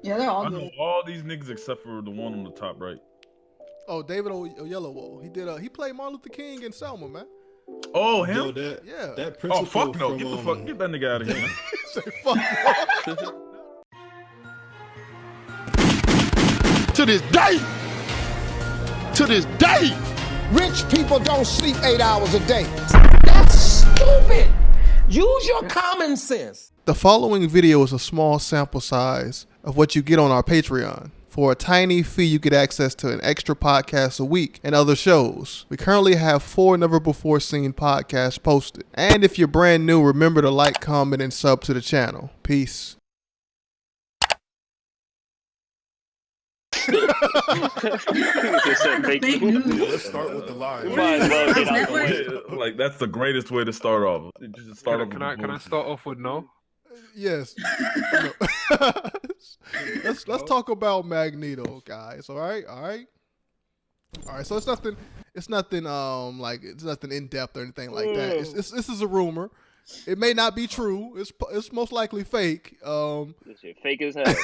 Yeah, they're all I know good. all these niggas except for the one on the top right. Oh, David Oyelowo. He played Martin Luther King in Selma, man. Oh, Yo, him? Yeah. that Oh, principal fuck no. from Get that nigga out of here, man. Say fuck no. To this day, rich people don't sleep 8 hours a day. That's stupid. Use your common sense. The following video is a small sample size of what you get on our Patreon. For a tiny fee, you get access to an extra podcast a week and other shows. We currently have 4 never before seen podcasts posted. And if you're brand new, remember to like, comment, and sub to the channel. Peace. Let's start with the live. Like that's the greatest way to start off. Just start off. Can I start off with no? Yes. let's talk about Magneto, guys. All right. So it's nothing in depth or anything like that. This is a rumor. It may not be true. It's most likely fake. This shit fake as hell.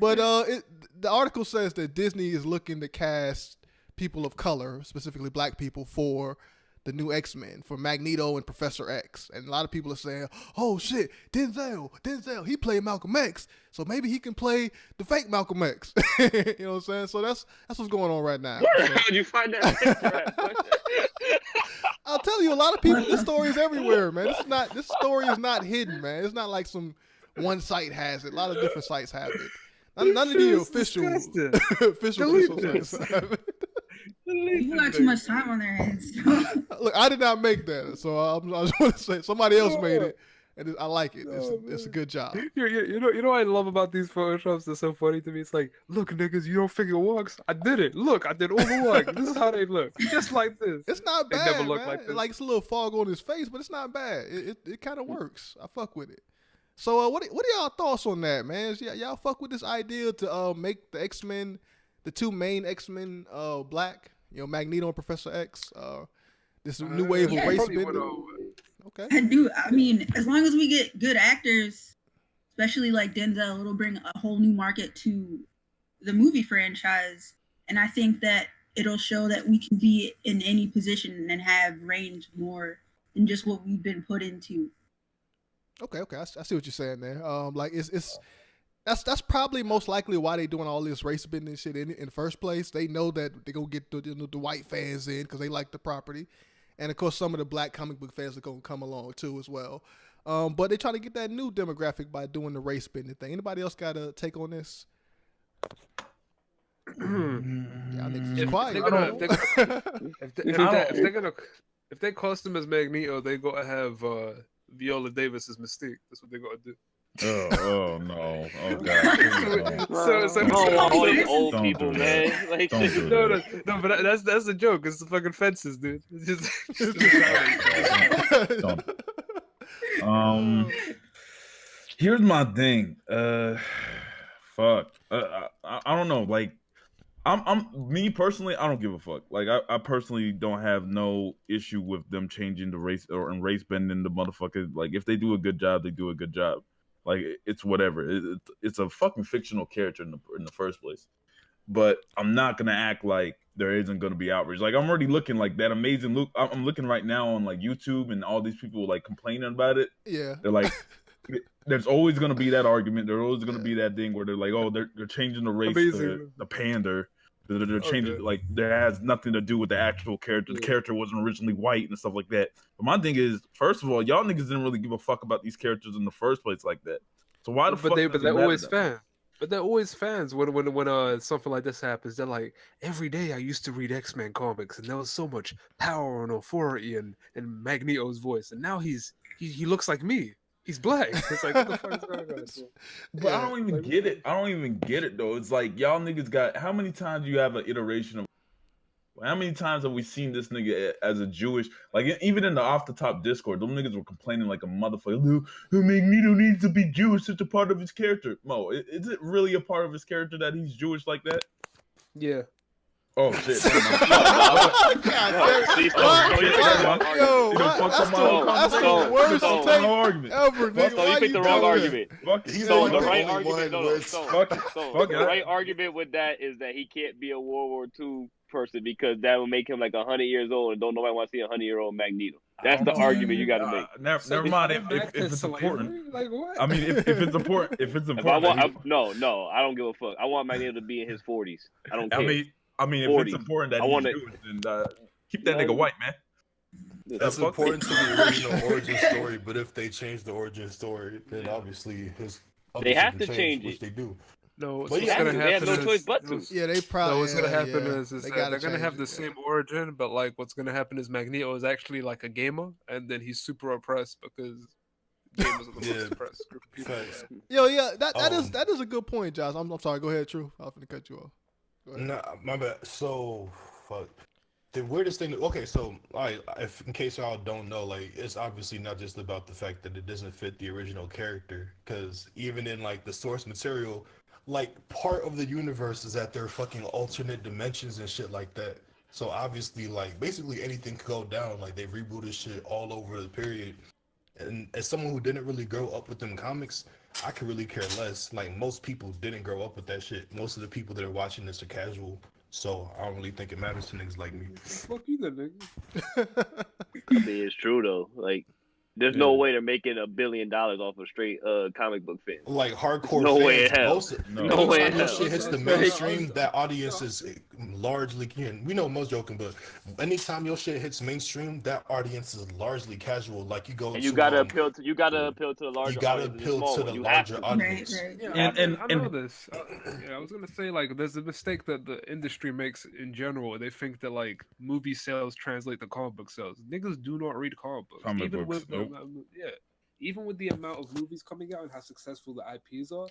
But the article says that Disney is looking to cast people of color, specifically black people, for the new X-Men, for Magneto and Professor X. And a lot of people are saying, oh shit, Denzel, he played Malcolm X, so maybe he can play the fake Malcolm X. You know what I'm saying? So that's what's going on right now. Where how'd you find that? I'll tell you, a lot of people, this story is everywhere, man. This story is not hidden, man. It's not like some one site has it. A lot of different sites have it. None of the official sites have it. People got too much time on their hands. Look, I did not make that, so I just want to say somebody else made it, and I like it. It's a good job. You know what I love about these photoshops that's so funny to me? It's like, look, niggas, you don't think it works? I did it. Look, I did all the work. This is how they look, just like this. It's not They bad, never look man. like this. Like it's a little fog on his face, but it's not bad. It kind of works. I fuck with it. So what are y'all thoughts on that, man? Y'all fuck with this idea to make the X-Men, the 2 main X-Men, black? You know, Magneto and Professor X. This new wave of race bending. Okay. I do. I mean, as long as we get good actors, especially like Denzel, it'll bring a whole new market to the movie franchise. And I think that it'll show that we can be in any position and have range more than just what we've been put into. Okay. I see what you're saying there. Like that's probably most likely why they doing all this race bending shit in the first place. They know that they're gonna get the white fans in because they like the property, and of course some of the black comic book fans are gonna come along too as well. But they're trying to get that new demographic by doing the race bending thing. Anybody else got a take on this? Yeah, niggas is quiet. If they cast him as Magneto, they gotta have Viola Davis as Mystique. That's what they gotta do. Oh no! Oh god! All these old people, man. Like, No, but that's the joke. It's the fucking fences, dude. It's Don't. Here's my thing. Fuck. I don't know. Like, I'm me personally. I don't give a fuck. Like, I personally don't have no issue with them changing the race and race bending the motherfucker. Like, if they do a good job, they do a good job. Like, it's whatever. It's a fucking fictional character in the first place. But I'm not gonna act like there isn't gonna be outrage. Like, I'm already looking like that amazing look. I'm looking right now on like YouTube and all these people like complaining about it. Yeah. They're like, there's always gonna be that argument. There's always gonna be that thing where they're like, oh, they're changing the race to the pander. They're changing like that has nothing to do with the actual character. The character wasn't originally white and stuff like that. But my thing is, first of all, y'all niggas didn't really give a fuck about these characters in the first place like that. So why the fuck? But they're always fans. But they're always fans when something like this happens. They're like, every day I used to read X-Men comics, and there was so much power and authority in Magneto's voice, and now he looks like me. He's black. It's like, what the fuck is going on? But I don't even get it. I don't even get it though. It's like y'all niggas got how many times you have an iteration of how many times have we seen this nigga as a Jewish, like even in the off the top Discord, them niggas were complaining like a motherfucker. Magneto needs to be Jewish. It's a part of his character. Mo, is it really a part of his character that he's Jewish like that? Yeah. Oh shit! God damn it. See, so Why- you picked the why- wrong Yo, argument. why- fuck that's up my the that's the so- worst so- take No argument. ever, nigga. So Why you picked the wrong doing argument. Fuck it. He's So like the the right only argument, one no, with- so Fuck it. so Fuck the it. right argument with that is that he can't be a World War II person because that would make him like 100 years old, and don't nobody want to see a 100-year-old Magneto. That's the argument you got to make. Never mind. If it's important, Like what? I mean, if it's important, if it's If I important, want, no, I don't give a fuck. I want Magneto to be in his 40s. I don't care. I mean, if 40. it's important that I he want do it. it, then keep that nigga white, man. That's fuck important to the original origin story, but if they change the origin story, then obviously his They other have shit to can change which it. they do. No, But what's you have gonna to. They have happen no choice but to. Yeah, they probably. No, what's gonna happen yeah. is They that gotta they're gonna change have it, the yeah. same origin, but like what's gonna happen is Magneto is actually like a gamer, and then he's super oppressed because gamers are the Yeah. most oppressed group of people. Facts. Yo, yeah, that is Um, that is a good point, Josh. I'm sorry. Go ahead, True. I was gonna cut you off. Go ahead. Nah, my bad. So, fuck. The weirdest thing. Okay, so if in case y'all don't know, like it's obviously not just about the fact that it doesn't fit the original character, because even in like the source material, like part of the universe is that there are fucking alternate dimensions and shit like that. So obviously, like basically anything could go down. Like they rebooted shit all over the period. And as someone who didn't really grow up with them comics, I could really care less. Like most people didn't grow up with that shit. Most of the people that are watching this are casual. So I don't really think it matters to niggas like me. Fuck you, then, nigga. I mean, it's true though. Like, there's no way they're making $1 billion off of straight comic book fans. Like hardcore No fans, way in hell. No way in anytime your hell. shit hits the mainstream, that audience is largely, we know most joking, but anytime your shit hits mainstream, that audience is largely casual. Like you go And to you gotta um, appeal to the larger. you gotta audience and the appeal small to one. the You have larger to. audience. Right. Yeah, And- I know and- this. Yeah, I was gonna say like there's a mistake that the industry makes in general. They think that like movie sales translate to comic book sales. Niggas do not read comic books. Comic even books, with the nope. even with the amount of movies coming out and how successful the IPs are,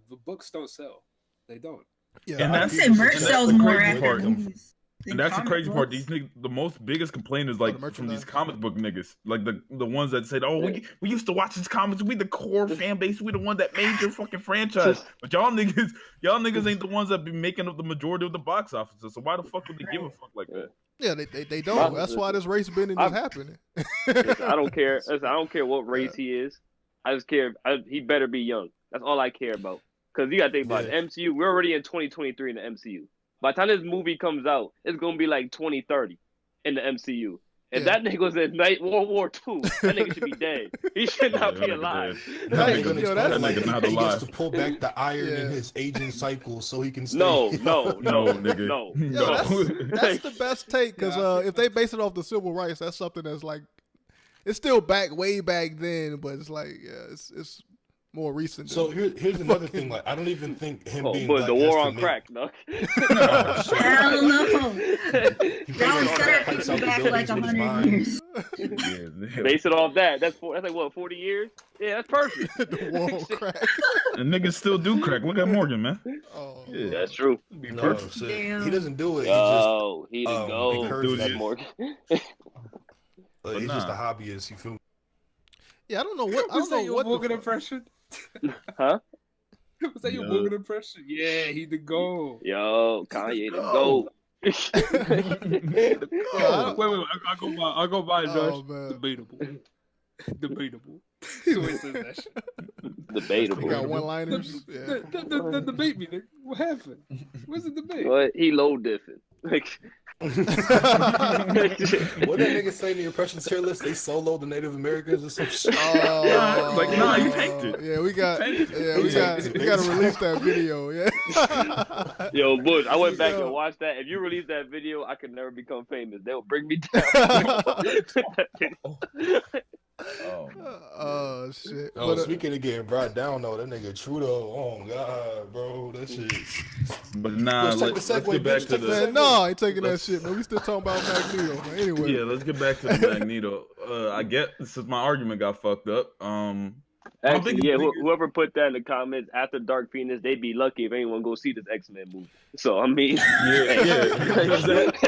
the books don't sell. They don't. Yeah, And I would that's- say merch and that's sells the more crazy after part. movies. And that's the comic crazy part. books. These niggas, the most biggest complaint is like the from these merchandise. comic book niggas, like the ones that said, "Oh, we used to watch these comics. We the core fan base. We the one that made your fucking franchise." But y'all niggas ain't the ones that be making up the majority of the box offices. So why the fuck would they give a fuck like that? Yeah, they don't. That's why this race bending is happening. Listen, I don't care. Listen, I don't care what race he is. I just care. He better be young. That's all I care about. Because you got to think about it. MCU. We're already in 2023 in the MCU. By the time this movie comes out, it's gonna be like 2030 in the MCU. If that nigga was in World War II, that nigga should be dead. He should not be alive. That Hey, nigga yo, that's- like, not he alive. gets to pull back the iron in Yeah. his aging cycle so he can stay. No, nigga. no. Yo, that's the best take because if they base it off the civil rights, that's something that's like it's still way back then, but it's like it's more recent. So here's another thing. Like I don't even think him being But black the has war to on make- crack, no. Oh, shit. Hell no. He That was better pipes taken out the back like buildings with his 100 mind. years. Base it off that. That's like what, 40 years? Yeah, that's perfect. the war on crack. And niggas still do crack. Look at Morgan, man. Oh, Yeah. That's true. No, shit. Damn. He doesn't do it. Oh, he didn't go. encourages Dude, it. Morgan. He's But just a nah. hobbyist. You feel me? yeah. I don't know what. I Was don't that know your what. Morgan The fuck. impression? Huh? Was that your Yeah. Morgan impression? Yeah, he the goal. Yo, Kanye the GOAT. Wait, I go by Josh. Oh man, Debatable. Debatable. He always says that shit. you Debatable. got one-liners. Yeah. The debate me, nigga. What happened? What's the debate? What? He low diffing. Like, What that nigga say in the impressions tier list? They soloed the Native Americans or some shit. Oh, Like, nah, you tanked it. Yeah, we got to release that video. Yeah. yo, Bush, I went back Yo. and watched that. If you release that video, I could never become famous. They'll bring me down. Oh shit. Oh, But, speaking of getting brought down though, that nigga Trudeau, oh god, bro, that shit. But nah, Let's take let's the get segue, back bitch, to take the the. man, no, I ain't taking that shit, man. We still talking about Magneto, man. Anyway. Yeah, let's get back to the Magneto. I get since my argument got fucked up. Actually, biggest yeah, thing is- whoever put that in the comments after Dark Phoenix, they'd be lucky if anyone go see this X-Men movie. So, I mean, Yeah.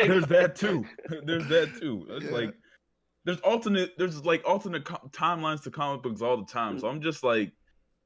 There's that too. There's that too. It's Yeah. like there's alternate timelines to comic books all the time. So I'm just like,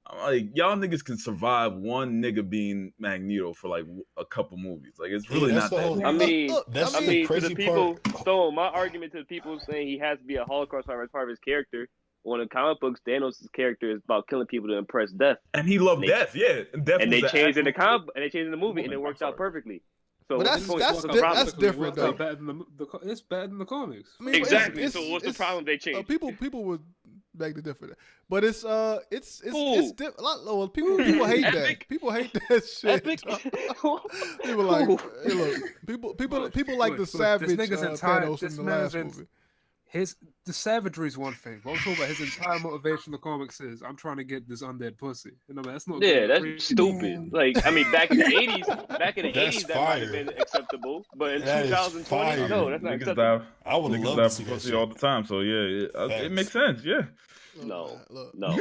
I'm like, y'all niggas can survive one nigga being Magneto for like a couple movies. Like, it's really that's not the that. whole. I mean, That's I the mean, to crazy the people. part. So my argument to the people saying he has to be a Holocaust survivor as part of his character. When in comic books, Thanos' character is about killing people to impress death. And he loved death, yeah. Death And was they the changed in the actual- comic, and they changed in the movie, and it I'm worked out sorry. perfectly. So But what's the point? What's the that's problem? different though. Better than it's better than the comics. I mean, Exactly. it's- So what's the it's- problem they changed? People would beg to differ, but it's Cool. a lot lower. People hate that. Epic. People hate that shit. Epic. People like, hey, look, people like the savage this nigga's entire, Thanos in this the man's last movie. The savagery is one thing, but I'm talking about his entire motivation in the comics is I'm trying to get this undead pussy. You know, man, that's not Yeah, good. that's stupid. Like, I mean, back in the '80s, That's that might have fire. been acceptable, but in That is 2020, fire. no, that's not Niggas acceptable. die. I would Niggas love die to for see that pussy shit. all the time. So yeah, it makes sense. Yeah. No, Look. no.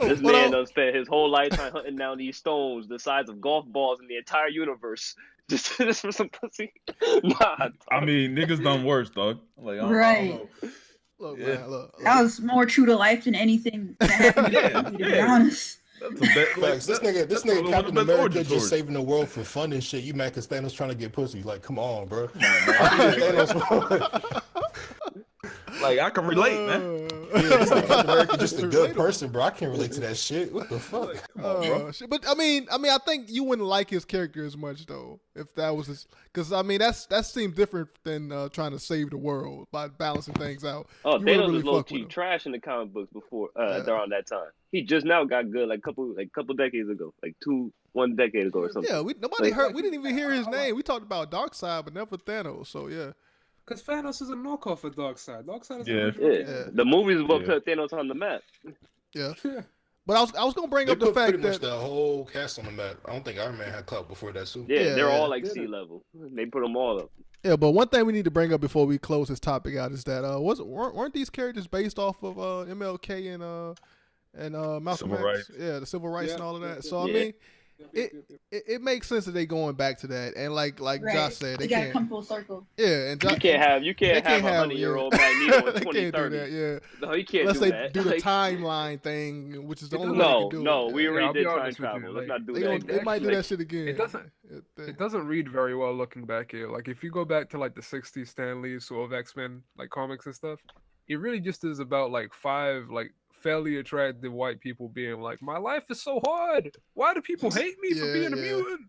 This man done spent his whole lifetime hunting down these stones the size of golf balls in the entire universe just for some pussy. Nah, I mean, niggas done worse, dog. Like, I don't Right. know. Look, Yeah. man, look. That was more true to life than anything that happened in the movie, to be honest. That's a bet. Like, Facts. This that's nigga one of the Captain best America origin just stories. saving the world for fun and shit. You mad because Thanos trying to get pussy? Like, come on, bro. Thanos, Like, I can relate, man. this nigga Captain America just a good person, bro. I can't relate to that shit. What the fuck? Come on, bro. Shit. But I mean, I think you wouldn't like his character as much though, if that was his. Because I mean, that seems different than trying to save the world by balancing things out. Oh, You wouldn't Thanos really was low fuck with key him. trash in the comic books before around that time. He just now got good, like couple decades ago, like 1 decade ago or something. Yeah, nobody heard. We didn't even hear his name. We talked about Darkseid, but never Thanos. So yeah. Because Thanos is a knockoff of Darkseid. Darkseid is Yeah. a original Yeah. character. The movies is what Yeah. put Thanos on the map. Yeah. Yeah. But I was gonna bring They up the put fact pretty much that the whole cast on the map. I don't think Iron Man had clout before that suit. Yeah, Yeah, they're yeah. all like sea level. They put them all up. yeah. But one thing we need to bring up before we close this topic out is that weren't these characters based off of MLK and Malcolm Civil X? rights. Yeah, the civil rights Yeah, and all of yeah, that. So yeah. I mean, it makes sense that they going back to that. And like Right. Josh said, they gotta can't. come full circle. Yeah, and You can't have a 100-year-old Magneto in They can't do 2030. that, yeah. No, you can't Unless do they that. do the Like, timeline thing, which is the It only way they can do no, it. we I'll already be did time honest with you, travel. Let's like, not do They, that. they might do Like, that shit again. It doesn't. It doesn't read very well looking back here. Like if you go back to like the '60s Stan Lee sort of X-Men like comics and stuff, it really just is about like 5 like fairly attractive white people being like, my life is so hard. Why do people hate me for Yeah, being a yeah. mutant?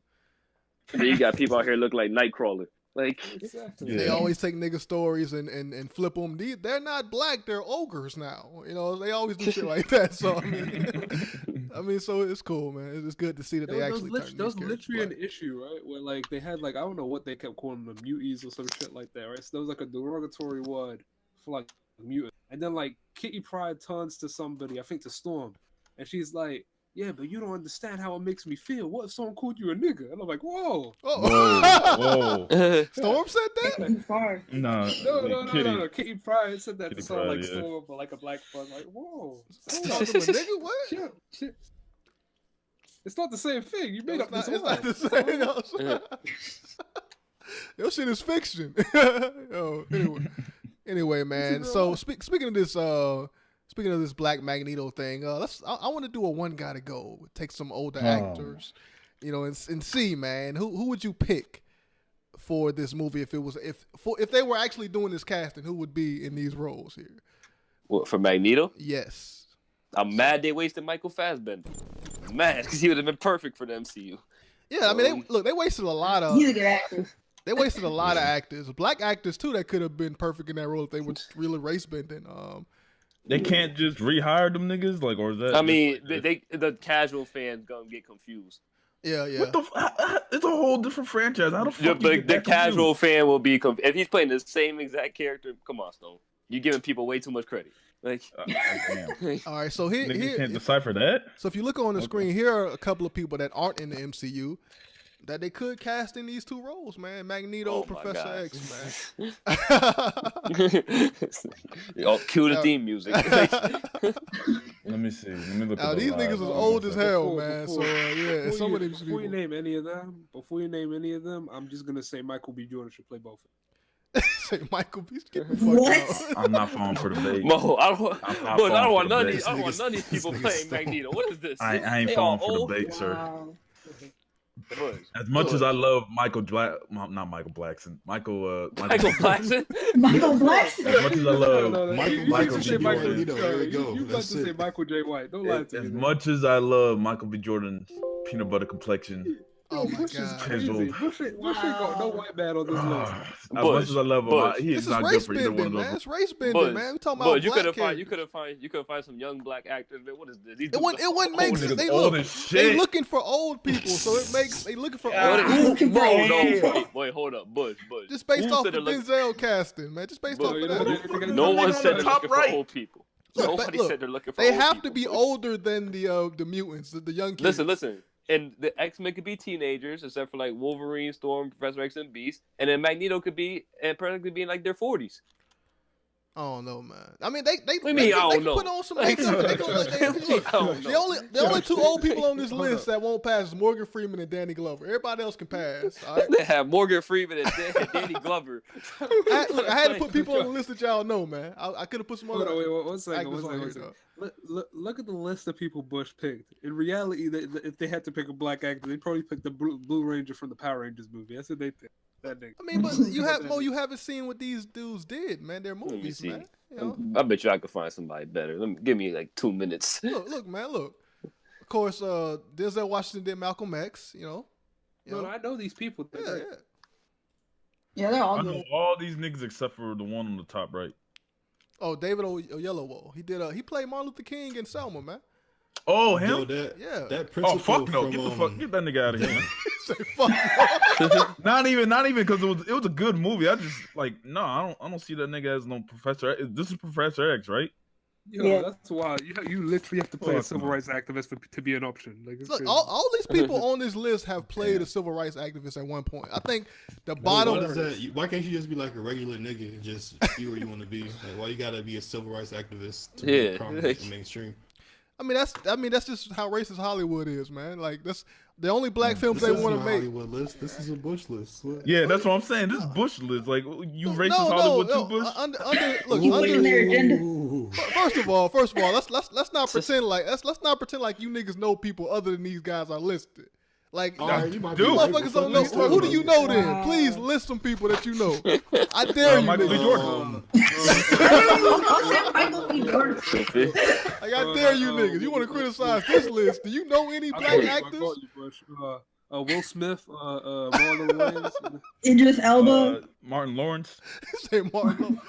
And you got people out here looking like Nightcrawler. Like, Exactly. They Yeah. always take nigga stories and flip them. They're not black. They're ogres now. You know, they always do shit like that. So I mean, so it's cool, man. It's good to see that they actually turned There was these characters literally an black. issue, right? Where like they had like I don't know what they kept calling them, muties or some shit like that, right? So there was like a derogatory word for like mutant, and then like Kitty Pryde turns to somebody, I think to Storm, and she's like, "Yeah, but you don't understand how it makes me feel. What if someone called you a nigga?" And I'm like, "Whoa." Oh, Whoa. Storm said that? Too far. Nah. No. Kitty Pryde said that Kitty to sound like Pryde, yeah. Storm, but like a black fuck. Like, whoa. Storm called him a nigga? What? Shit. It's not the same thing. You made No, up this it's word. not the same. No, your shit is fiction. Yo, anyway, man. So speaking of this Black Magneto thing, I want to do a one gotta go. Take some older actors, you know, and see, man, who would you pick for this movie if they were actually doing this casting? Who would be in these roles here? what, for Magneto? Yes. I'm mad they wasted Michael Fassbender. I'm mad because he would have been perfect for the MCU. Yeah, I mean, they wasted a lot of. He's a good actor. They wasted a lot of actors, black actors too, that could have been perfect in that role if they were really race bending. They can't just rehire them niggas, like, or is that? I mean, the casual fans gonna get confused. Yeah. What the? It's a whole different franchise. How the fuck? Yeah, you but get the that casual confused? fan will be confused if he's playing the same exact character. Come on, Stone. You're giving people way too much credit. Like, Damn. All right, so here, Niggas can't decipher that. so if you look on the screen, here are a couple of people that aren't in the MCU that they could cast in these 2 roles, man. Magneto, Oh my Professor God. X, man. oh, cue the theme music. Let me see. Let me look. Now at the these live. niggas is Hold on old a as second. hell, man. So yeah, some of these Before you people. name any of them, I'm just gonna say Michael B. Jordan should play both. Say Michael B. Get the fuck What? out. I'm not falling for the bait. Mo, I don't, I'm not but I don't falling want for none of the these. bait. I don't want none of these This people nigga playing stone. Magneto. What is this? I ain't They falling all for the old? bait, sir. Wow. Bush. As much as I love Michael not Michael Blackson, Michael Michael Blackson. Michael Blackson. As much as I love Michael B. B. Jordan, There we go. You about to That's say it. Michael J. White? Don't lie to me. as man. much as I love Michael B. Jordan's peanut butter complexion, Oh my Bush is god. crazy. Chiseled. Bush ain't got no white man on this list. as much as I love him, he This is is not good race for either one bending, of man. those. It's race bending, Buzz, man. We talking about Buzz, you black could have find some young black actors. Man, what is this? These It dudes wouldn't are make old sense. as- They old look, as shit. they looking for old people, so it makes they looking for Yeah. old Who- people. Bro, no, Yeah. wait, hold up, Bush. Just based Who off said of they're looking- Denzel casting, man. Just based Buzz, off of you know that. what? No one said they're Top looking right. for old people. Look, Nobody look, said they're looking for They old have people, to be Bush. older than the mutants, the young kids. Listen. And the X-Men could be teenagers, except for like Wolverine, Storm, Professor X, and Beast. And then Magneto could be and practically be in like their 40s. I don't know, man. I mean, they do you mean, I they don't know? put on some makeup. They go, look, I don't know. the only two old people on this list that won't pass is Morgan Freeman and Danny Glover. Everybody else can pass. All right? They have Morgan Freeman and Danny Glover. I had to put people on the list that y'all know, man. I could have put some Hold other. on, wait, one second. actors on here, Look at the list of people Bush picked. In reality, if they had to pick a black actor, they'd probably pick the Blue Ranger from the Power Rangers movie. That's what they picked. That nigga. I mean, but you haven't seen what these dudes did, man. Their Let me movies, see. man. You know? I bet you I could find somebody better. Give me like 2 minutes. Look, man, look. Of course, Denzel Washington did Malcolm X. You know. No, I know these people. Yeah. Yeah, they're all I good. know all these niggas except for the one on the top right. Oh, David Oyelowo. He did. He played Martin Luther King in Selma, man. Oh, him? Yo, Yeah. that Oh principal fuck no! from, Get that nigga out of here. Man. Say fuck. not even because it was a good movie. I just like no, I don't see that nigga as no Professor X. This is Professor X, right? Yo, Yeah. that's why you literally have to play a Fuck civil no. rights activist to be an option. Like, it's Look, crazy. all these people on this list have played a civil rights activist at one point. I think the bottom. Why can't you just be like a regular nigga and just be where you want to be? Like, why you gotta be a civil rights activist to be prominent and mainstream? I mean, that's just how racist Hollywood is, man. Like that's the only black films This they isn't want a to make. Hollywood list. This is a Bush list. What? Yeah, that's what I'm saying. This is Bush list. Like you racist No, Hollywood no, too, Bush. Look, You pushing their agenda. Ooh. first of all, let's not pretend like you niggas know people other than these guys are listed. Like, All right, you might Dude. be you right, motherfuckers but don't know. fuck you Who do talking you about? know then? Wow. Please list some people that you know. I dare you, Michael B. niggas. Jordan. Michael B. Jordan. Like, I dare you, niggas. You want to criticize this list? Do you know any black actors? You, Bush. Will Smith, Marlon Wayans. Idris Elba. Martin Lawrence. Say Martin.